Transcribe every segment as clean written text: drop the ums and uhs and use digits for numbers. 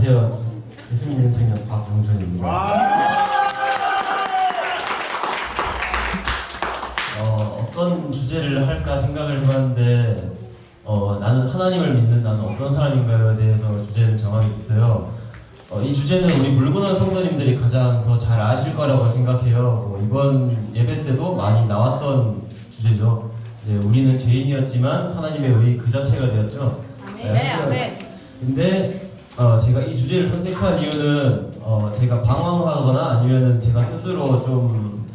안녕하세요. 예수님 있는 청년 박용준입니다. 어떤 주제를 할까 생각을 해봤는데 나는 하나님을 믿는 나는 어떤 사람인가에 대해서 주제를 정하게 됐어요. 이 주제는 우리 물구나무 성도님들이 가장 더 잘 아실 거라고 생각해요. 이번 예배 때도 많이 나왔던 주제죠. 네, 우리는 죄인이었지만 하나님의 의 그 자체가 되었죠. 네, 아멘. 근데 제가 이 주제를 선택한 이유는 제가 방황하거나 아니면은 제가 스스로 좀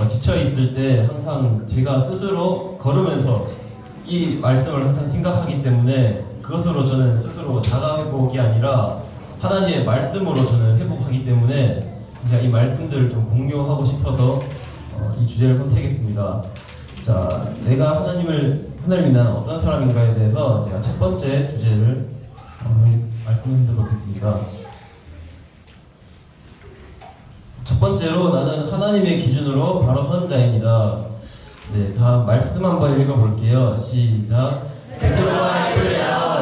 지쳐 있을 때 항상 제가 스스로 걸으면서 이 말씀을 항상 생각하기 때문에 그것으로 저는 스스로 자가 회복이 아니라 하나님의 말씀으로 저는 회복하기 때문에 제가 이 말씀들을 좀 공유하고 싶어서 이 주제를 선택했습니다. 자, 내가 하나님을 믿는 어떤 사람인가에 대해서 제가 첫 번째 주제를 말씀드리도록 하겠습니다. 첫 번째로 나는 하나님의 기준으로 바로 선 자입니다. 네, 다음 말씀 한번 읽어볼게요. 시작. 베드로가 입을 열어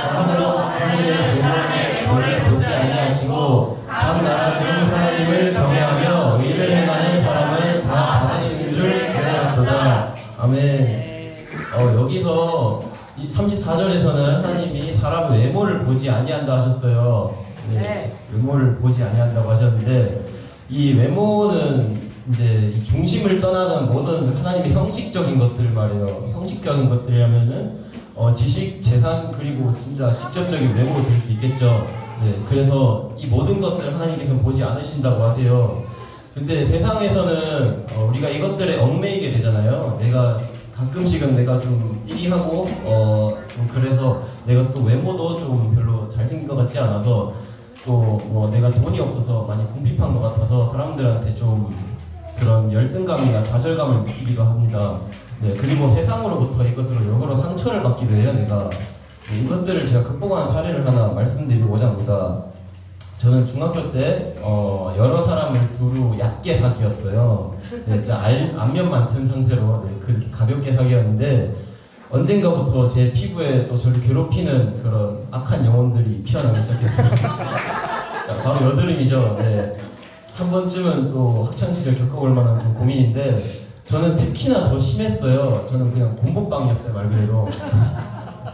사람으로 하나님의 본을 보지 아니하시고 각 나라 중 하나님을 경외하며 의를 행하는 사람은 다 받으시는 줄 깨달았도다. 아멘. 여기서 34절에서는 하나님이 사람의 외모를 보지 아니한다 하셨어요. 네, 외모를 보지 아니한다고 하셨는데 이 외모는 이제 이 중심을 떠나는 모든 하나님의 형식적인 것들 말이에요. 형식적인 것들이라면은 지식, 재산 그리고 진짜 직접적인 외모도 될 수 있겠죠. 네, 그래서 이 모든 것들을 하나님께서는 보지 않으신다고 하세요. 근데 세상에서는 우리가 이것들에 얽매이게 되잖아요. 가끔씩은 내가 좀 띠리하고 좀 그래서 내가 또 외모도 좀 별로 잘생긴 것 같지 않아서 또 뭐 내가 돈이 없어서 많이 궁핍한 것 같아서 사람들한테 좀 그런 열등감이나 좌절감을 느끼기도 합니다. 네, 그리고 세상으로부터 이것들로 역으로 상처를 받기도 해요. 내가 이것들을 제가 극복한 사례를 하나 말씀드리고자 합니다. 저는 중학교 때 여러 사람을 두루 얕게 사귀었어요. 네, 진짜 안면만 튼 상태로 그렇게 가볍게 사귀었는데 언젠가부터 제 피부에 또 저를 괴롭히는 그런 악한 영혼들이 피어나기 시작했어요. 바로 여드름이죠. 네. 한 번쯤은 또 학창시절 겪어볼 만한 좀 고민인데 저는 특히나 더 심했어요. 저는 그냥 곰보빵이었어요, 말 그대로.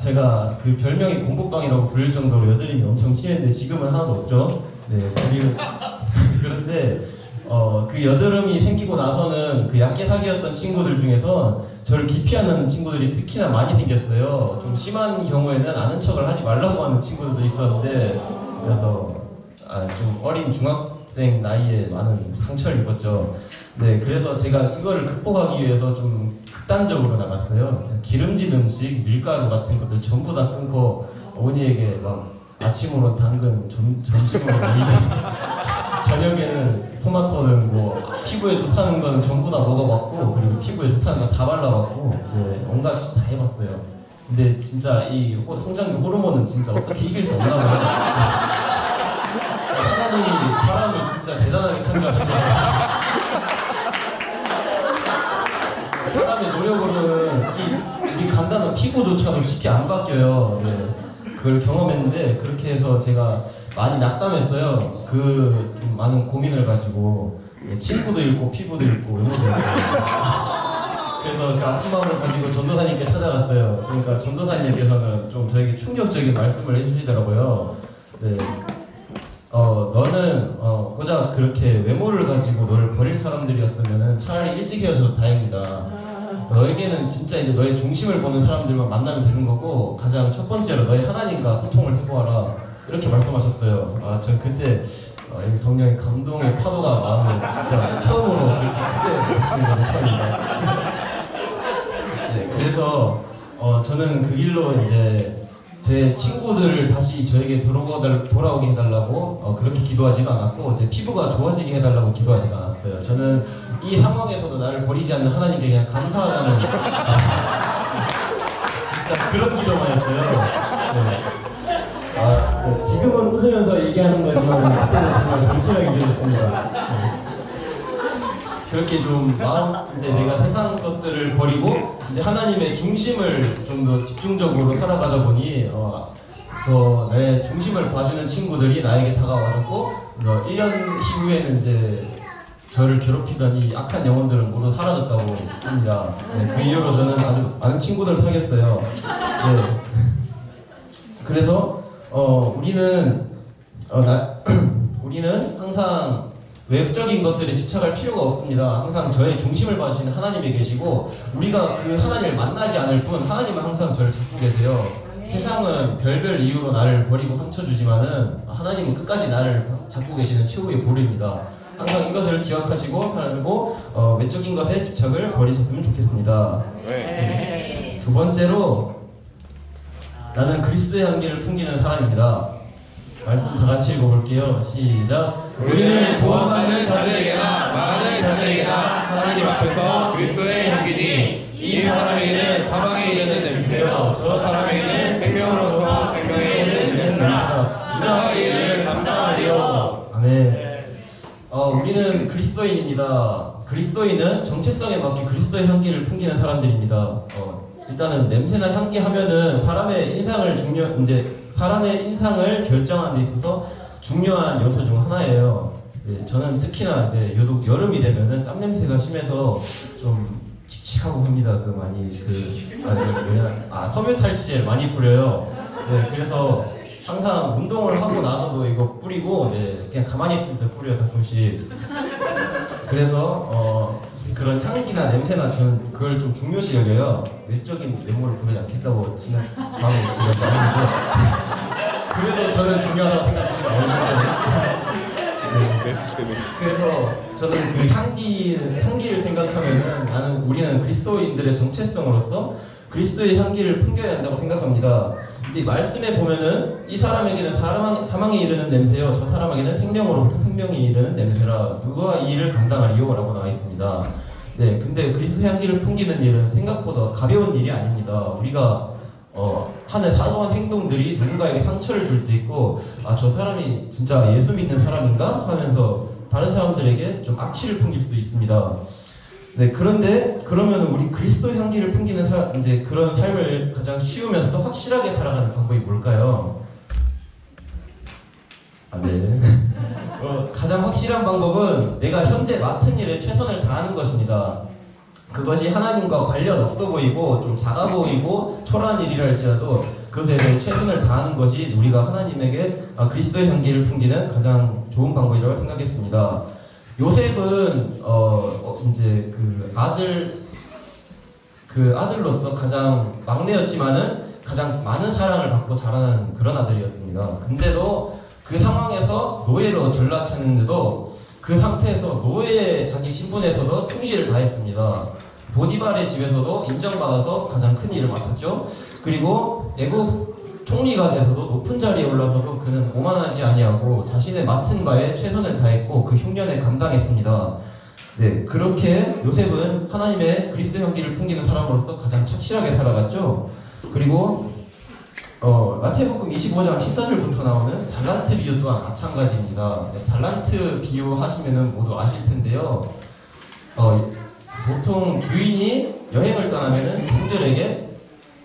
제가 그 별명이 곰보빵이라고 부를 정도로 여드름이 엄청 심했는데 지금은 하나도 없죠. 네, 그런데 그 여드름이 생기고 나서는 그 얕게 사귀었던 친구들 중에서 저를 기피하는 친구들이 특히나 많이 생겼어요. 좀 심한 경우에는 아는 척을 하지 말라고 하는 친구들도 있었는데 그래서 좀 어린 중학생 나이에 많은 상처를 입었죠. 네, 그래서 제가 이거를 극복하기 위해서 좀 극단적으로 나갔어요. 기름진 음식, 밀가루 같은 것들 전부 다 끊고 어머니에게 막 아침으로 당근, 점심으로 오이를 저녁에는 토마토는 뭐 피부에 좋다는 거는 전부 다 먹어봤고 그리고 피부에 좋다는 거 다 발라봤고 네, 온갖 짓 다 해봤어요. 근데 진짜 이 성장기 호르몬은 진짜 어떻게 이길 수 없나 봐요. 하나님이 사람을 진짜 대단하게 창조하시더라고요. 사람의 노력으로는 이 간단한 피부조차도 쉽게 안 바뀌어요. 네. 그걸 경험했는데 그렇게 해서 제가 많이 낙담했어요. 좀 많은 고민을 가지고 친구도 잃고 피부도 잃고 외모도 잃고 그래서 그 아픈 마음을 가지고 전도사님께 찾아갔어요. 그러니까 전도사님께서는 좀 저에게 충격적인 말씀을 해주시더라고요. 네. 너는 고작 그렇게 외모를 가지고 너를 버릴 사람들이었으면 차라리 일찍 헤어져도 다행이다. 너에게는 진짜 이제 너의 중심을 보는 사람들만 만나면 되는 거고 가장 첫 번째로 너의 하나님과 소통을 해보아라. 이렇게 말씀하셨어요. 전 그때 이 성령의 감동의 파도가 마음에 진짜 처음으로 그렇게 크게 느끼는 건 처음입니다. 네, 그래서 저는 그 길로 이제 제 친구들을 다시 저에게 돌아오게 해달라고 그렇게 기도하지는 않았고 제 피부가 좋아지게 해달라고 기도하지 않았어요. 저는 이 상황에서도 나를 버리지 않는 하나님께 그냥 감사하다는 진짜 그런 기도만 했어요. 네. 지금은 웃으면서 얘기하는 거지만 그때는 정말 절실하게 느꼈습니다. 그렇게 좀 이제 내가 세상 것들을 버리고 이제 하나님의 중심을 좀 더 집중적으로 살아가다 보니 내 중심을 봐주는 친구들이 나에게 다가와줬고 1년 이후에는 이제 저를 괴롭히던 이 악한 영혼들은 모두 사라졌다고 합니다. 네, 그 이후로 저는 아주 많은 친구들을 사귀었어요. 네. 그래서 우리는 우리는 항상 외적인 것들에 집착할 필요가 없습니다. 항상 저의 중심을 봐주시는 하나님이 계시고 우리가 그 하나님을 만나지 않을 뿐 하나님은 항상 저를 잡고 계세요. 세상은 별별 이유로 나를 버리고 상처 주지만은 하나님은 끝까지 나를 잡고 계시는 최후의 보루입니다. 항상 이것을 기억하시고 살고 외적인 것에 집착을 버리셨으면 좋겠습니다. 두 번째로 나는 그리스도의 향기를 풍기는 사람입니다. 말씀 다 같이 읽어볼게요. 시작. 우리는 구원받는 자들에게나 망하는 자들에게나 하나님 앞에서 그리스도의 향기니 이 사람에게는 사망에 이르는 냄새요 저 사람에게는 생명으로부터 생명에 이르는 냄새라. 누가 이를 감당하리요. 아멘. 우리는 그리스도인입니다. 그리스도인은 정체성에 맞게 그리스도의 향기를 풍기는 사람들입니다. 일단은 냄새나 향기 하면은 사람의 인상을 결정하는 데 있어서 중요한 요소 중 하나예요. 네, 저는 특히나 이제 유독 여름이 되면은 땀 냄새가 심해서 좀 칙칙하고 합니다. 섬유 탈취제를 많이 뿌려요. 네, 그래서 항상 운동을 하고 나서도 이거 뿌리고, 네, 그냥 가만히 있을 때 뿌려요, 가끔씩. 그래서 그런 향기나 냄새나 저는 그걸 좀 중요시 여겨요. 외적인 외모를 보지 않겠다고 지난 다음에 제가 말했는데 그래도 저는 중요하다고 생각합니다. 네. 그래서 저는 그 향기를 생각하면은 우리는 그리스도인들의 정체성으로서 그리스도의 향기를 풍겨야 한다고 생각합니다. 근데 말씀에 보면은 이 사람에게는 사망에 이르는 냄새요 저 사람에게는 생명으로부터 생명이 이르는 냄새라 누가 이 일을 감당하리요? 라고 나와 있습니다. 네, 근데 그리스도 향기를 풍기는 일은 생각보다 가벼운 일이 아닙니다. 우리가 하는 사소한 행동들이 누군가에게 상처를 줄 수 있고 저 사람이 진짜 예수 믿는 사람인가? 하면서 다른 사람들에게 좀 악취를 풍길 수도 있습니다. 네, 그런데 그러면 우리 그리스도 향기를 풍기는 이제 그런 삶을 가장 쉬우면서도 확실하게 살아가는 방법이 뭘까요? 네. 가장 확실한 방법은 내가 현재 맡은 일에 최선을 다하는 것입니다. 그것이 하나님과 관련 없어 보이고 좀 작아 보이고 초라한 일이라 할지라도 그것에 대해 최선을 다하는 것이 우리가 하나님에게 그리스도의 향기를 풍기는 가장 좋은 방법이라고 생각했습니다. 요셉은 이제 아들로서 가장 막내였지만은 가장 많은 사랑을 받고 자라는 그런 아들이었습니다. 근데도 그 상황에서 노예로 전락했는데도 그 상태에서 노예 자기 신분에서도 충실을 다했습니다. 보디발의 집에서도 인정받아서 가장 큰 일을 맡았죠. 그리고 애국 총리가 돼서도 높은 자리에 올라서도 그는 오만하지 아니하고 자신의 맡은 바에 최선을 다했고 그 흉년에 감당했습니다. 네, 그렇게 요셉은 하나님의 그리스도 향기를 풍기는 사람으로서 가장 착실하게 살아갔죠. 그리고 마태복음 25장 14절부터 나오는 달란트 비유 또한 마찬가지입니다. 네, 달란트 비유 하시면은 모두 아실 텐데요. 보통 주인이 여행을 떠나면은 종들에게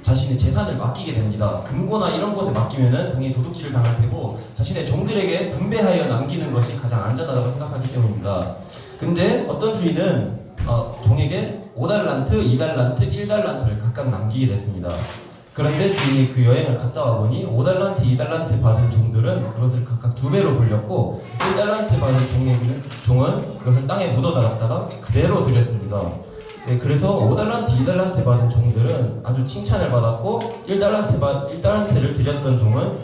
자신의 재산을 맡기게 됩니다. 금고나 이런 곳에 맡기면은 당연히 도둑질을 당할 테고 자신의 종들에게 분배하여 남기는 것이 가장 안전하다고 생각하기 때문입니다. 근데 어떤 주인은 종에게 5달란트, 2달란트, 1달란트를 각각 남기게 됐습니다. 그런데 주인이 그 여행을 갔다 와보니 5달란트, 2달란트 받은 종들은 그것을 각각 2배로 불렸고 1달란트 받은 종은 그것을 땅에 묻어다갔다가 그대로 드렸습니다. 네, 그래서 5달란트, 2달란트 받은 종들은 아주 칭찬을 받았고 1달란트를 드렸던 종은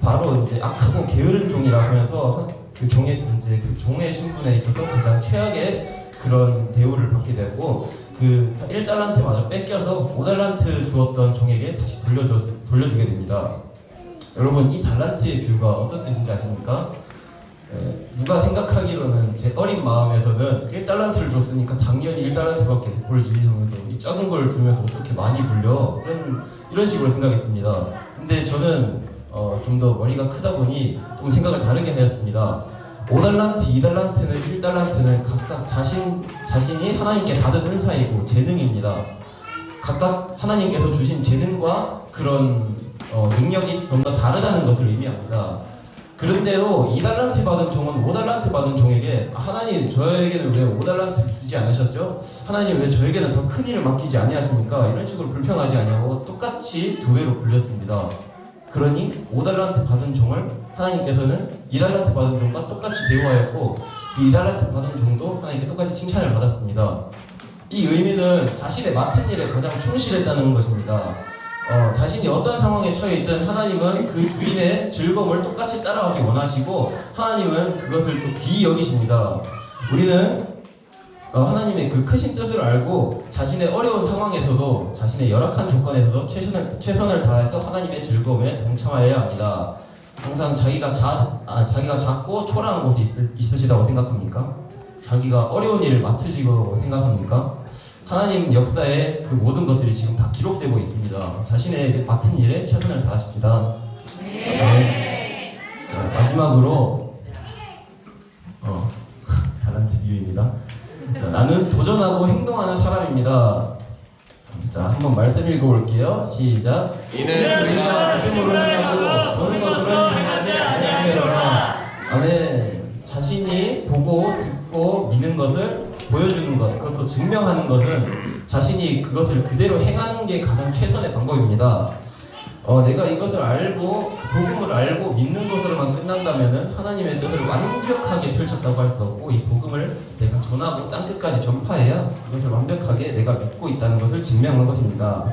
바로 이제 악하고 게으른 종이라 하면서 그 종의 신분에 있어서 가장 최악의 그런 대우를 받게 되고 그 1달란트마저 뺏겨서 5달란트 주었던 종에게 다시 돌려주게 됩니다. 여러분, 이 달란트의 비유가 어떤 뜻인지 아십니까? 누가 생각하기로는 제 어린 마음에서는 1달란트를 줬으니까 당연히 1달란트밖에 못 벌지 하면서 이 작은 걸 주면서 어떻게 많이 불려? 이런 식으로 생각했습니다. 근데 저는 좀 더 머리가 크다 보니 좀 생각을 다르게 하였습니다. 5달란트, 2달란트는 1달란트는 각각 자신이 하나님께 받은 은사이고 재능입니다. 각각 하나님께서 주신 재능과 그런 능력이 좀 더 다르다는 것을 의미합니다. 그런데도 2달란트 받은 종은 5달란트 받은 종에게 하나님 저에게는 왜 5달란트를 주지 않으셨죠? 하나님 왜 저에게는 더 큰 일을 맡기지 아니하십니까? 이런 식으로 불평하지 아니하고 똑같이 2배로 불렸습니다. 그러니 5달란트 받은 종을 하나님께서는 2달란트 받은 종과 똑같이 대우하였고 그 2달란트 받은 종도 하나님께 똑같이 칭찬을 받았습니다. 이 의미는 자신의 맡은 일에 가장 충실했다는 것입니다. 자신이 어떤 상황에 처해 있든 하나님은 그 주인의 즐거움을 똑같이 따라가기 원하시고 하나님은 그것을 또 귀히 여기십니다. 우리는 하나님의 그 크신 뜻을 알고 자신의 어려운 상황에서도 자신의 열악한 조건에서도 최선을 다해서 하나님의 즐거움에 동참하여야 합니다. 항상 자기가 작고 초라한 곳에 있으시다고 생각합니까? 자기가 어려운 일을 맡으시고 생각합니까? 하나님 역사에 그 모든 것들이 지금 다 기록되고 있습니다. 자신의 맡은 일에 최선을 다하십시다. 네. 자, 마지막으로 달란트 비유입니다. 자, 나는 도전하고 행동하는 사람입니다. 자, 한번 말씀 읽어볼게요. 시작. 이는 우리가 믿음으로 행하고 보는 것으로 행하지 아니하노라. 아멘. 자신이 보고 듣고 믿는 것을 보여주는 것, 그것도 증명하는 것은 자신이 그것을 그대로 행하는 게 가장 최선의 방법입니다. 내가 이것을 알고 복음을 알고 믿는 것으로만 끝난다면은 하나님의 뜻을 완벽하게 펼쳤다고 할 수 없고 이 복음을 내가 전하고 땅 끝까지 전파해야 이것을 완벽하게 내가 믿고 있다는 것을 증명하는 것입니다.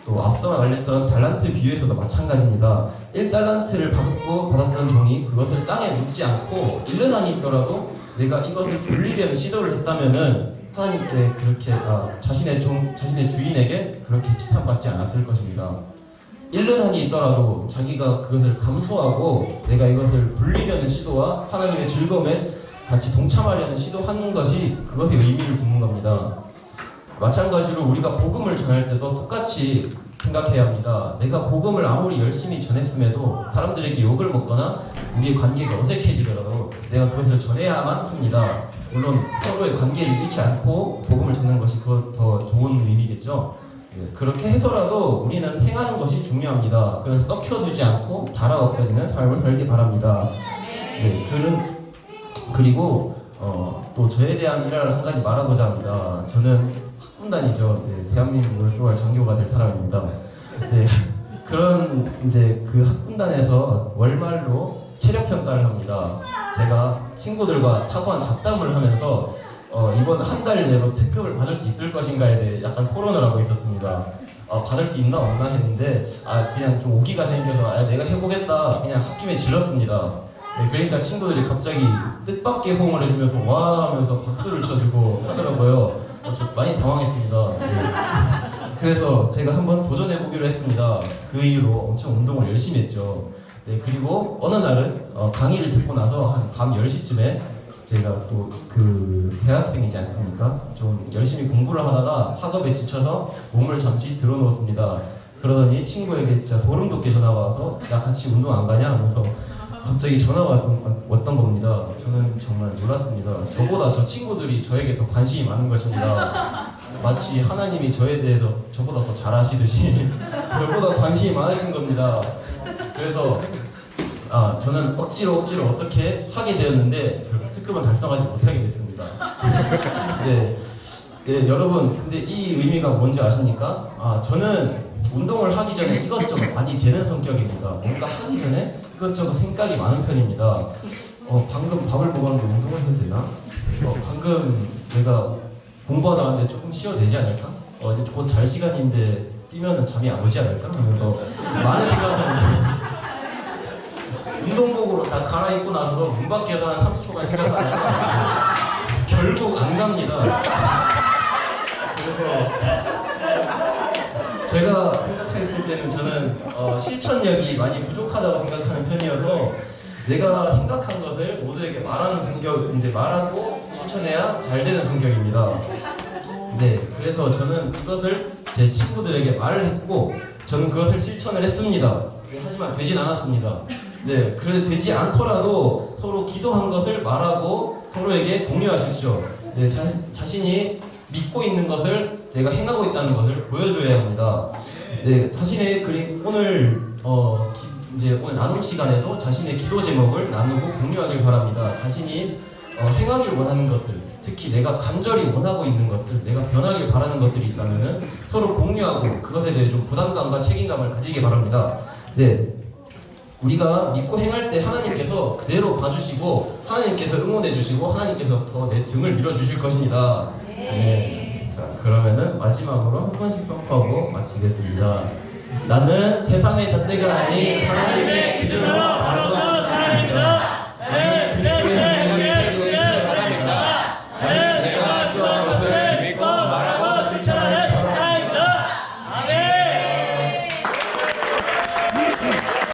또 앞서 말했던 달란트 비유에서도 마찬가지입니다. 1달란트를 받았던 종이 그것을 땅에 묻지 않고 1년 안이 있더라도 내가 이것을 돌리려는 시도를 했다면은 하나님께 그렇게 자신의 주인에게 그렇게 치판받지 않았을 것입니다. 1년 한이 있더라도 자기가 그것을 감수하고 내가 이것을 불리려는 시도와 하나님의 즐거움에 같이 동참하려는 시도하는 것이 그것의 의미를 두는 겁니다. 마찬가지로 우리가 복음을 전할 때도 똑같이 생각해야 합니다. 내가 복음을 아무리 열심히 전했음에도 사람들에게 욕을 먹거나 우리의 관계가 어색해지더라도 내가 그것을 전해야만 합니다. 물론 서로의 관계를 잃지 않고 복음을 전하는 것이 더 좋은 의미겠죠. 그렇게 해서라도 우리는 행하는 것이 중요합니다. 그래서 썩혀두지 않고 달아 없어지는 삶을 살기 바랍니다. 그리고 또 저에 대한 일화를 한 가지 말하고자 합니다. 저는 학군단이죠. 대한민국을 수호할 장교가 될 사람입니다. 그런 이제 그 학군단에서 월말로 체력 평가를 합니다. 제가 친구들과 사소한 잡담을 하면서 이번 한 달 내로 특급을 받을 수 있을 것인가에 대해 약간 토론을 하고 있었습니다. 받을 수 있나 없나 했는데 그냥 좀 오기가 생겨서 내가 해보겠다 그냥 홧김에 질렀습니다. 그러니까 친구들이 갑자기 뜻밖의 호응을 해주면서 와 하면서 박수를 쳐주고 하더라고요. 저 많이 당황했습니다. 그래서 제가 한번 도전해보기로 했습니다. 그 이후로 엄청 운동을 열심히 했죠. 그리고 어느 날은 강의를 듣고 나서 한 밤 10시쯤에 제가 또 그 대학생이지 않습니까? 좀 열심히 공부를 하다가 학업에 지쳐서 몸을 잠시 들어놓았습니다. 그러더니 친구에게 진짜 소름 돋게 전화가 와서 야 같이 운동 안 가냐 하면서 갑자기 전화가 왔던 겁니다. 저는 정말 놀랐습니다. 저보다 저 친구들이 저에게 더 관심이 많은 것입니다. 마치 하나님이 저에 대해서 저보다 더 잘 아시듯이 저보다 관심이 많으신 겁니다. 그래서 저는 억지로 어떻게 하게 되었는데 결국 특급은 달성하지 못하게 됐습니다. 여러분, 근데 이 의미가 뭔지 아십니까? 저는 운동을 하기 전에 이것저것 많이 재는 성격입니다. 뭔가 하기 전에 이것저것 생각이 많은 편입니다. 방금 밥을 먹었는데 운동을 해도 되나? 방금 내가 공부하다 왔는데 조금 쉬어도 되지 않을까? 이제 곧 잘 시간인데 뛰면은 잠이 안 오지 않을까? 하면서 많은 생각을 합니다. 운동복으로 다 갈아입고 나서도 문 밖에서 한 30초간 생각하다가 결국 안 갑니다. 그래서 제가 생각했을 때는 저는 실천력이 많이 부족하다고 생각하는 편이어서 내가 생각한 것을 모두에게 말하는 성격, 이제 말하고 실천해야 잘 되는 성격입니다. 그래서 저는 이것을 제 친구들에게 말을 했고 저는 그것을 실천을 했습니다. 하지만 되진 않았습니다. 그래도 되지 않더라도 서로 기도한 것을 말하고 서로에게 공유하십시오. 자신이 믿고 있는 것을 제가 행하고 있다는 것을 보여줘야 합니다. 네, 자신의 그림 오늘 이제 오늘 나눔 시간에도 자신의 기도 제목을 나누고 공유하길 바랍니다. 자신이 행하길 원하는 것들, 특히 내가 간절히 원하고 있는 것들, 내가 변하길 바라는 것들이 있다면은 서로 공유하고 그것에 대해 좀 부담감과 책임감을 가지기 바랍니다. 네, 우리가 믿고 행할 때 하나님께서 그대로 봐주시고 하나님께서 응원해주시고 하나님께서 더 내 등을 밀어주실 것입니다. 네. 자, 그러면은 마지막으로 한 번씩 선포하고 마치겠습니다. 나는 세상의 잣대가 아닌 하나님의 기준으로 바로 선 사람입니다.